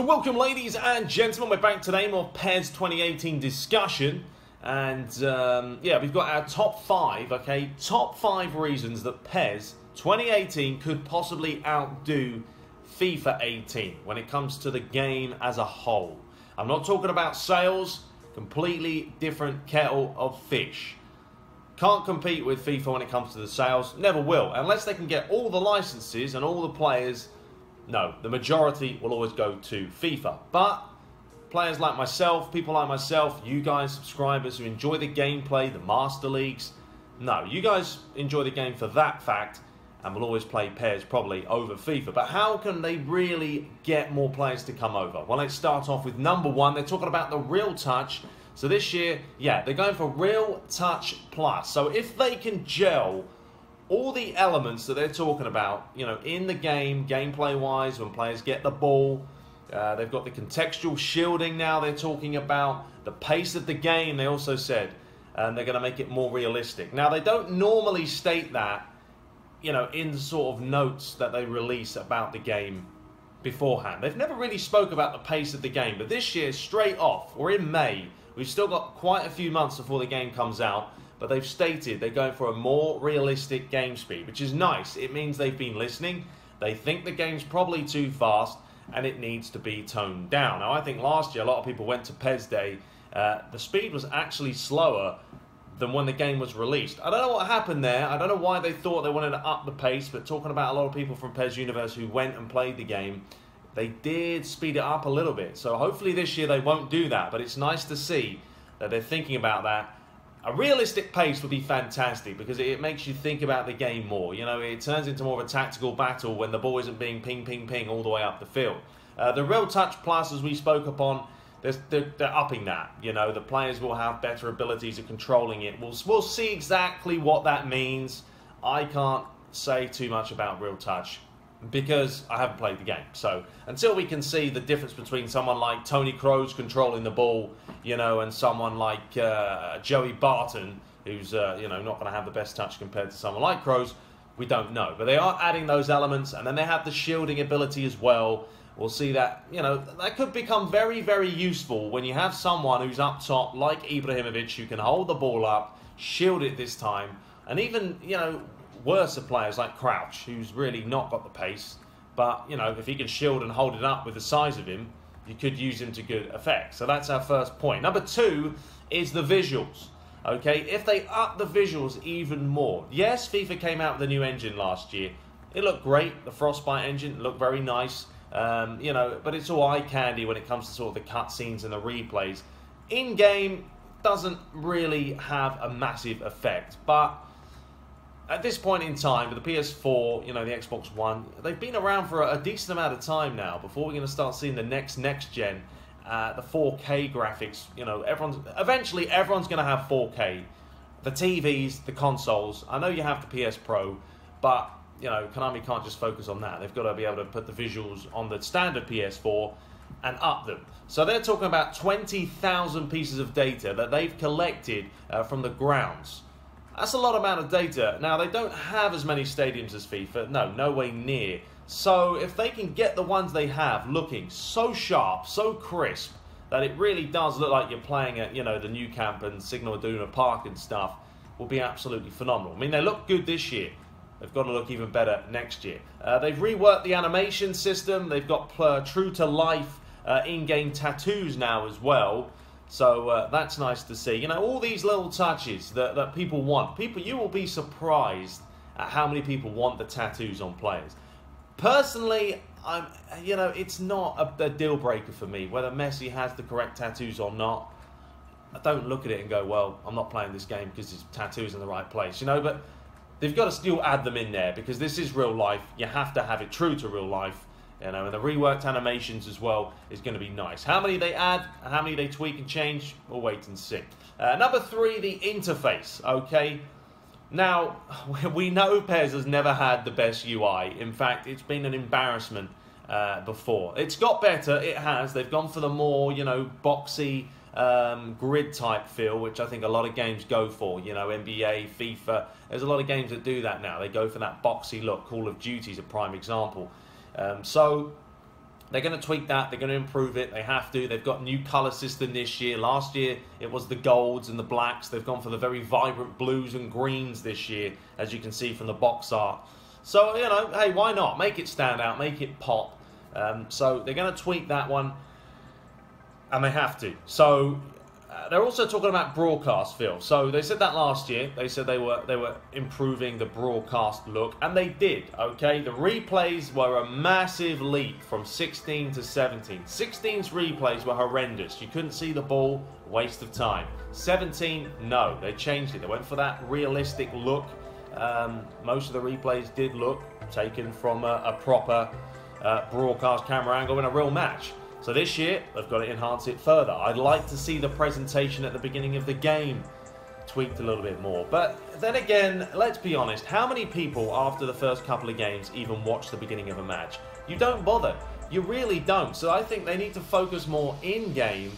So welcome ladies and gentlemen, we're back today, more PES 2018 discussion. And yeah, we've got our top 5, okay? Top 5 reasons that PES 2018 could possibly outdo FIFA 18 when it comes to the game as a whole. I'm not talking about sales, completely different kettle of fish. Can't compete with FIFA when it comes to the sales, never will, unless they can get all the licenses and all the players. No, the majority will always go to FIFA. But players like myself, people like myself, you guys, subscribers who enjoy the gameplay, the master leagues, no, you guys enjoy the game for that fact and will always play PES probably over FIFA. But how can they really get more players to come over? Well, let's start off with number 1. They're talking about the Real Touch. So this year, yeah, they're going for Real Touch Plus. So if they can gel all the elements that they're talking about, you know, in the game, gameplay-wise, when players get the ball, they've got the contextual shielding now they're talking about, the pace of the game, they also said, and they're going to make it more realistic. Now, they don't normally state that, you know, in the sort of notes that they release about the game beforehand. They've never really spoke about the pace of the game, but this year, straight off, we're in May, we've still got quite a few months before the game comes out, but they've stated they're going for a more realistic game speed, which is nice. It means they've been listening. They think the game's probably too fast and it needs to be toned down. Now, I think last year a lot of people went to PES Day. The speed was actually slower than when the game was released. I don't know what happened there. I don't know why they thought they wanted to up the pace, but talking about a lot of people from PES Universe who went and played the game, they did speed it up a little bit. So hopefully this year they won't do that, but it's nice to see that they're thinking about that. A realistic pace would be fantastic because it makes you think about the game more. You know, it turns into more of a tactical battle when the ball isn't being ping, ping, ping all the way up the field. The Real Touch Plus, as we spoke upon, they're upping that. You know, the players will have better abilities at controlling it. We'll see exactly what that means. I can't say too much about Real Touch because I haven't played the game. So until we can see the difference between someone like Tony Kroos controlling the ball, you know, and someone like Joey Barton, who's you know, not going to have the best touch compared to someone like Kroos, we don't know. But they are adding those elements, and then they have the shielding ability as well. We'll see that, you know, that could become very, very useful when you have someone who's up top like Ibrahimovic who can hold the ball up, shield it this time, and even, you know, worse are players like Crouch, who's really not got the pace, but, you know, if he can shield and hold it up with the size of him, you could use him to good effect. So that's our first point. Number 2 is the visuals. Okay, if they up the visuals even more. Yes, FIFA came out with a new engine last year. It looked great. The Frostbite engine looked very nice. You know, but it's all eye candy when it comes to sort of the cutscenes and the replays. In-game doesn't really have a massive effect, but at this point in time, with the PS4, you know, the Xbox One, they've been around for a decent amount of time now before we're going to start seeing the next gen, the 4K graphics. You know, eventually everyone's going to have 4K. The TVs, the consoles. I know you have the PS Pro, but, you know, Konami can't just focus on that. They've got to be able to put the visuals on the standard PS4 and up them. So they're talking about 20,000 pieces of data that they've collected from the grounds. That's a lot amount of data. Now, they don't have as many stadiums as FIFA. No way near. So if they can get the ones they have looking so sharp, so crisp, that it really does look like you're playing at, you know, the Nou Camp and Signal Iduna Park and stuff, will be absolutely phenomenal. I mean, they look good this year. They've got to look even better next year. They've reworked the animation system. They've got true-to-life in-game tattoos now as well. So that's nice to see. You know, all these little touches that people want. You will be surprised at how many people want the tattoos on players. Personally, you know, it's not a deal breaker for me whether Messi has the correct tattoos or not. I don't look at it and go, well, I'm not playing this game because his tattoo's in the right place. You know, but they've got to still add them in there because this is real life. You have to have it true to real life. You know, and the reworked animations as well is going to be nice. How many they add and how many they tweak and change, we'll wait and see. Number 3, the interface. Okay, now we know PES has never had the best UI. In fact, it's been an embarrassment before. It's got better. It has. They've gone for the more, you know, boxy grid type feel, which I think a lot of games go for. You know, NBA, FIFA. There's a lot of games that do that now. They go for that boxy look. Call of Duty is a prime example. So They're going to tweak that. They're going to improve it. They have to. They've got a new colour system this year. Last year, it was the golds and the blacks. They've gone for the very vibrant blues and greens this year, as you can see from the box art. So, you know, hey, why not? Make it stand out. Make it pop. So they're going to tweak that one, and they have to. So they're also talking about broadcast, Phil. So they said that last year. They said they were improving the broadcast look, and they did. Okay, the replays were a massive leap from 16 to 17. 16's replays were horrendous. You couldn't see the ball, waste of time. 17, no, they changed it. They went for that realistic look. Most of the replays did look taken from a proper broadcast camera angle in a real match. So this year, they've got to enhance it further. I'd like to see the presentation at the beginning of the game tweaked a little bit more. But then again, let's be honest, how many people after the first couple of games even watch the beginning of a match? You don't bother. You really don't. So I think they need to focus more in-game,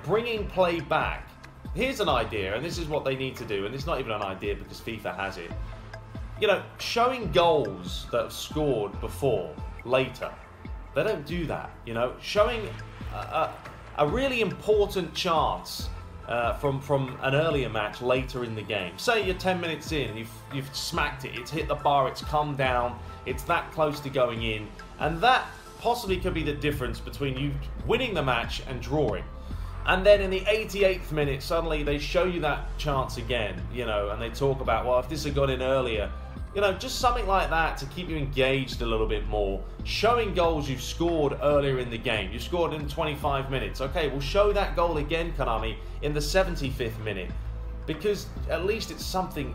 bringing play back. Here's an idea, and this is what they need to do, and it's not even an idea because FIFA has it. You know, showing goals that have scored before, later. They don't do that, you know. Showing a really important chance from an earlier match later in the game. Say you're 10 minutes in, you've smacked it, it's hit the bar, it's come down, it's that close to going in, and that possibly could be the difference between you winning the match and drawing. And then in the 88th minute, suddenly they show you that chance again, you know, and they talk about, well, if this had gone in earlier. You know, just something like that to keep you engaged a little bit more. Showing goals you've scored earlier in the game. You scored in 25 minutes. Okay, we'll show that goal again, Konami, in the 75th minute. Because at least it's something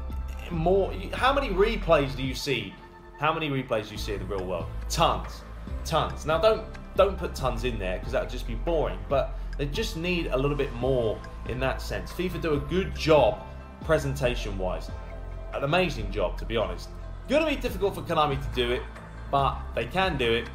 more. How many replays do you see? How many replays do you see in the real world? Tons. Tons. Now, don't put tons in there because that would just be boring. But they just need a little bit more in that sense. FIFA do a good job presentation-wise. An amazing job, to be honest. Going to be difficult for Konami to do it, but they can do it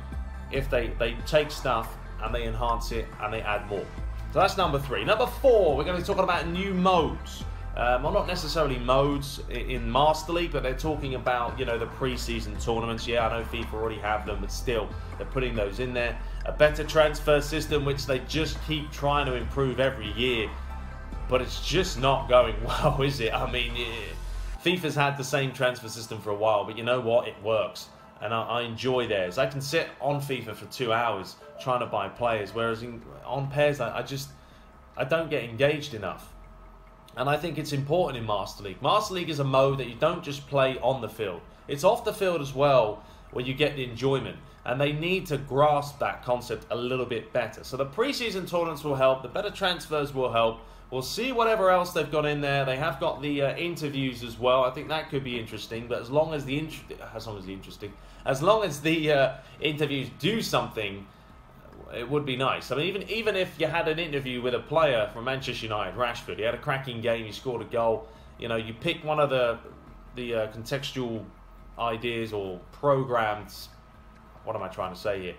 if they take stuff and they enhance it and they add more. So that's number 3. Number 4, we're going to be talking about new modes. Well, not necessarily modes in Master League, but they're talking about, you know, the pre-season tournaments. Yeah, I know FIFA already have them, but still, they're putting those in there. A better transfer system, which they just keep trying to improve every year, but it's just not going well, is it? I mean, FIFA's had the same transfer system for a while, but you know what? It works. And I enjoy theirs. I can sit on FIFA for 2 hours trying to buy players, whereas on PES, I don't get engaged enough. And I think it's important in Master League. Master League is a mode that you don't just play on the field. It's off the field as well, where you get the enjoyment. And they need to grasp that concept a little bit better. So the preseason tournaments will help. The better transfers will help. We'll see whatever else they've got in there. They have got the interviews as well. I think that could be interesting. But as long as the interviews do something, it would be nice. I mean, even if you had an interview with a player from Manchester United, Rashford, he had a cracking game, he scored a goal. You know, you pick one of the contextual ideas or programmed. What am I trying to say here?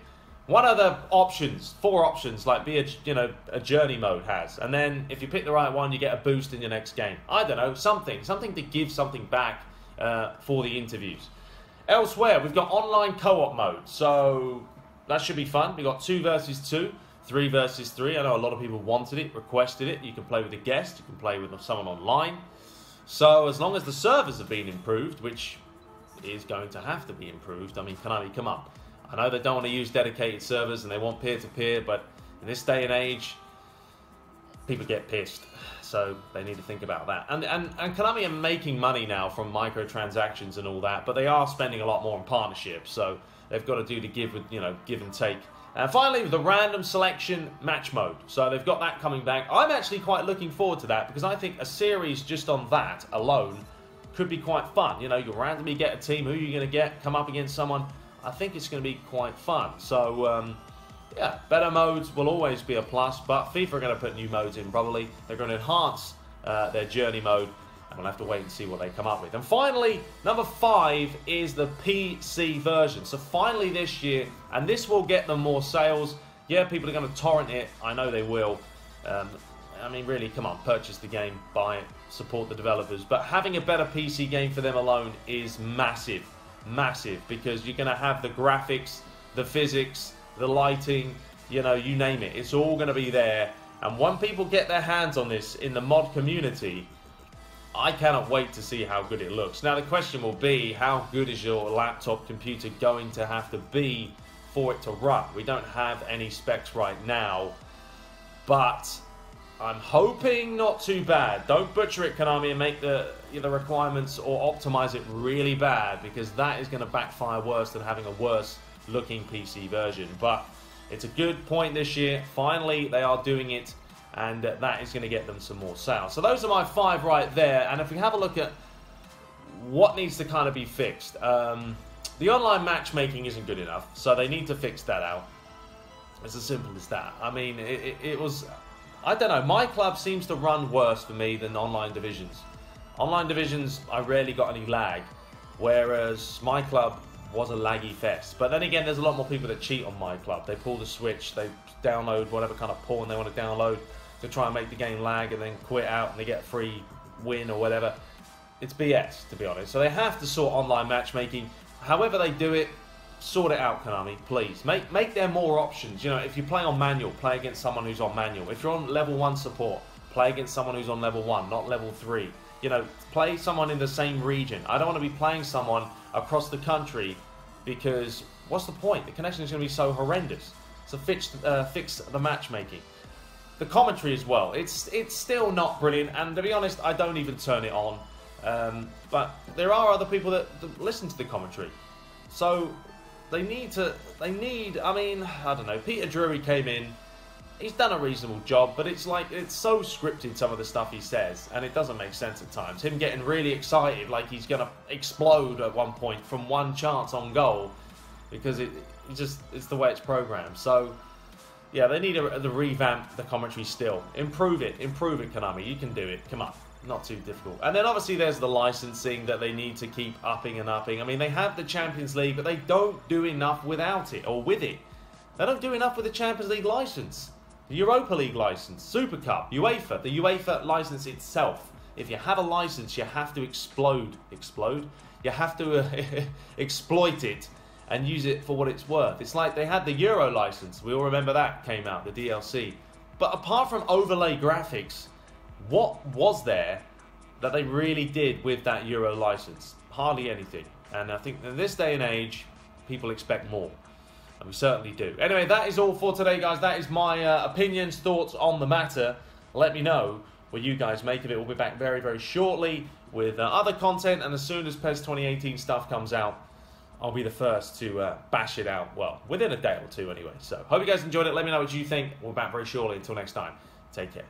One of the options, 4 options, like a journey mode has, and then if you pick the right one, you get a boost in your next game. I don't know, something to give something back for the interviews. Elsewhere, we've got online co-op mode, so that should be fun. We've got 2 versus 2, 3 versus 3. I know a lot of people wanted it, requested it. You can play with a guest, you can play with someone online. So as long as the servers have been improved, which is going to have to be improved. I mean, Konami, come on. I know they don't want to use dedicated servers and they want peer-to-peer, but in this day and age, people get pissed. So they need to think about that. And Konami are making money now from microtransactions and all that, but they are spending a lot more on partnerships. So they've got to do the give and take. And finally, the random selection match mode. So they've got that coming back. I'm actually quite looking forward to that because I think a series just on that alone could be quite fun. You know, you randomly get a team, who you're going to get, come up against someone. I think it's going to be quite fun. So, yeah, better modes will always be a plus, but FIFA are going to put new modes in probably. They're going to enhance their journey mode, and we'll have to wait and see what they come up with. And finally, number 5 is the PC version. So finally this year, and this will get them more sales. Yeah, people are going to torrent it. I know they will. I mean, really, come on, purchase the game, buy it, support the developers. But having a better PC game for them alone is massive. Massive, because you're going to have the graphics, the physics, the lighting, you know, you name it. It's all going to be there. And when people get their hands on this in the mod community, I cannot wait to see how good it looks. Now, the question will be, how good is your laptop computer going to have to be for it to run? We don't have any specs right now, but I'm hoping not too bad. Don't butcher it, Konami, and make the requirements or optimize it really bad, because that is going to backfire worse than having a worse looking PC version. But it's a good point this year. Finally, they are doing it, and that is going to get them some more sales. So those are my 5 right there. And if we have a look at what needs to kind of be fixed, the online matchmaking isn't good enough, so they need to fix that out. It's as simple as that. I mean, it was, I don't know, my club seems to run worse for me than online divisions. Online divisions, I rarely got any lag, whereas my club was a laggy fest. But then again, there's a lot more people that cheat on my club. They pull the switch, they download whatever kind of porn they want to download to try and make the game lag, and then quit out and they get a free win or whatever. It's BS, to be honest. So they have to sort online matchmaking. However they do it, sort it out, Konami, please. Make there more options. You know, if you play on manual, play against someone who's on manual. If you're on level 1 support, play against someone who's on level 1, not level 3. You know, play someone in the same region. I don't want to be playing someone across the country, because what's the point? The connection is going to be so horrendous. So fix the matchmaking. The commentary as well. It's still not brilliant, and to be honest, I don't even turn it on. But there are other people that listen to the commentary, so they need. I mean, I don't know. Peter Drury came in. He's done a reasonable job, but it's like, it's so scripted, some of the stuff he says, and it doesn't make sense at times. Him getting really excited, like he's going to explode at one point from one chance on goal, because it's the way it's programmed. So, yeah, they need to revamp the commentary still. Improve it, Konami. You can do it. Come on. Not too difficult. And then obviously there's the licensing that they need to keep upping and upping. I mean, they have the Champions League, but they don't do enough without it, or with it. They don't do enough with the Champions League license. The Europa League license, Super Cup, UEFA, the UEFA license itself. If you have a license, you have to explode. You have to exploit it and use it for what it's worth. It's like they had the Euro license. We all remember that came out, the DLC. But apart from overlay graphics, what was there that they really did with that Euro license? Hardly anything. And I think in this day and age, people expect more. And we certainly do. Anyway, that is all for today, guys. That is my opinions, thoughts on the matter. Let me know what you guys make of it. We'll be back very, very shortly with other content. And as soon as PES 2018 stuff comes out, I'll be the first to bash it out. Well, within a day or two anyway. So, hope you guys enjoyed it. Let me know what you think. We'll be back very shortly. Until next time, take care.